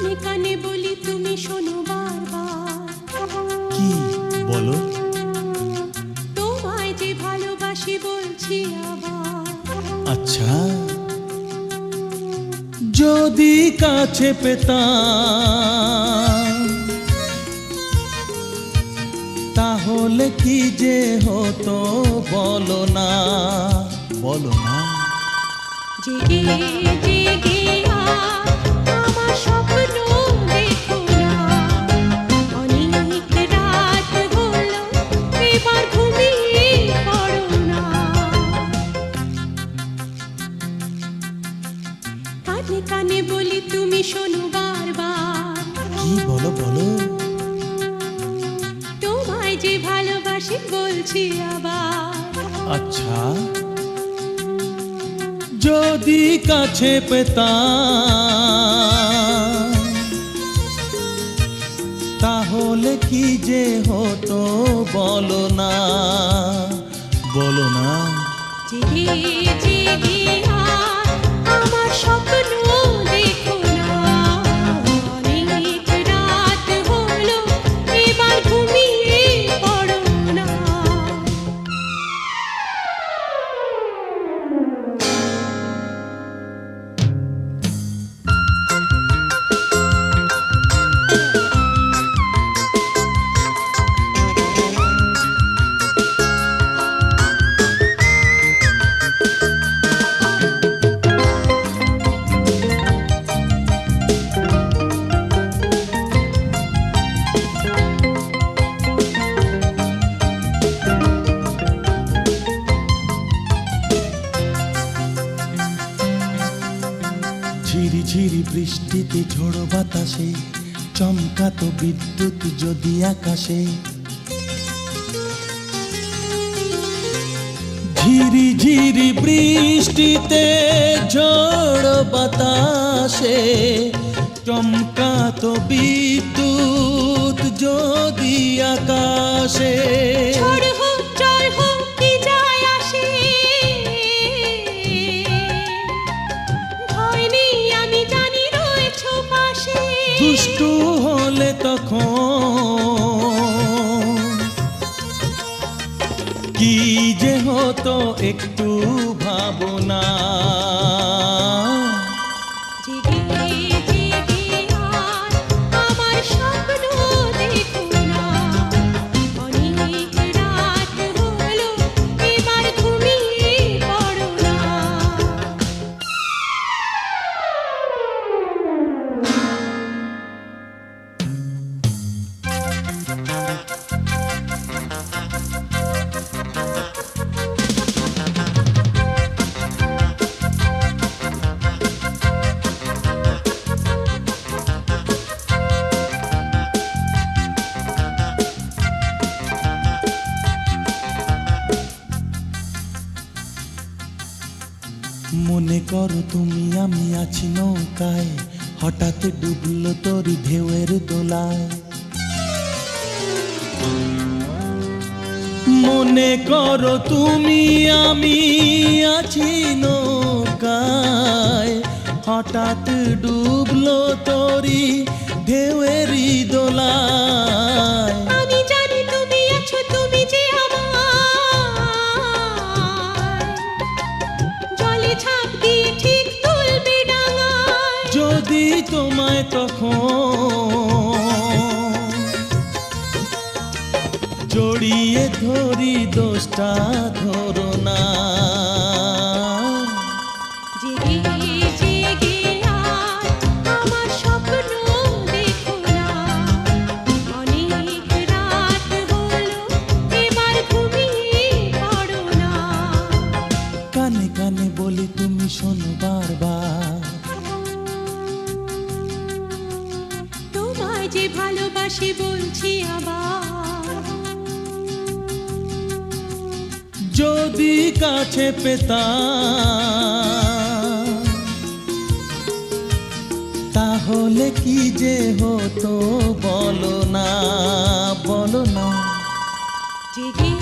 কানে কানে বলি তুমি শোনো বারবার। কি বলো? তোমায় যে ভালোবাসি বলছি আবার। আচ্ছা, যদি কাছে পেতাম তাহলে কি যে হতো বলো না, বলো না। জেগে জেগে আমার স্বপ্ন দেখো না, অনেক রাত হলো এবার ঘুমিয়ে পড়ো না। কানে কানে বলি তুমি শোনো বারবার। কি বলো বলো? তোমায় যে ভালোবাসি বলছি আবার। আচ্ছা, যদি কাছে পেতাম তাহলে কি যে হতো বলো না, বলো না। জেগে জেগে আমার স্বপ্ন দেখো না, অনেক রাত হলো এবার ঘুমিয়ে পড়ো না। ঝিরি ঝিরি বৃষ্টিতে ঝোড়ো বাতাসে চমকাতো বিদ্যুৎ যদি আকাশে। ঝিরি ঝিরি বৃষ্টিতে ঝোড়ো বাতাসে চমকাতো বিদ্যুৎ যদি আকাশে। ঝড় হোক জল হোক কি যায় আসে, ভয় নেই আমি জানি রয়েছো পাশে। দুষ্টু হলে তখন কি যে হতো একটু ভাবনা। জেগে জেগে আমার স্বপ্ন দেখো না, অনেক রাত হলো এবার ঘুমিয়ে পড়ো না। মনে করো তুমি আমি আছি নৌকায়, হঠাৎ ডুবলো তোর ঢেউয়ের দোলায়। মনে করো তুমি আমি আছি নৌকায়, হঠাৎ ডুবলো তোরি ঢেউয়েরই দোলায়। আমি জানি তুমি আছো, তুমি যে আমার জলে ঝাঁপ দিয়ে ঠিক তুলবে ডাঙায়। যদি তোমায় তখন জড়িয়ে ধরি দোষটা ধরো না। জেগে জেগে আমার স্বপ্ন দেখো না, অনেক রাত হলো এবার ঘুমিয়ে পড়ো না। কানে কানে বলি তুমি শোনো বারবার। তোমায় যে ভালোবাসি বলছি আবার। যদি কাছে পেতাম তাহলে কি যে হতো বলো না, বলো না। জেগে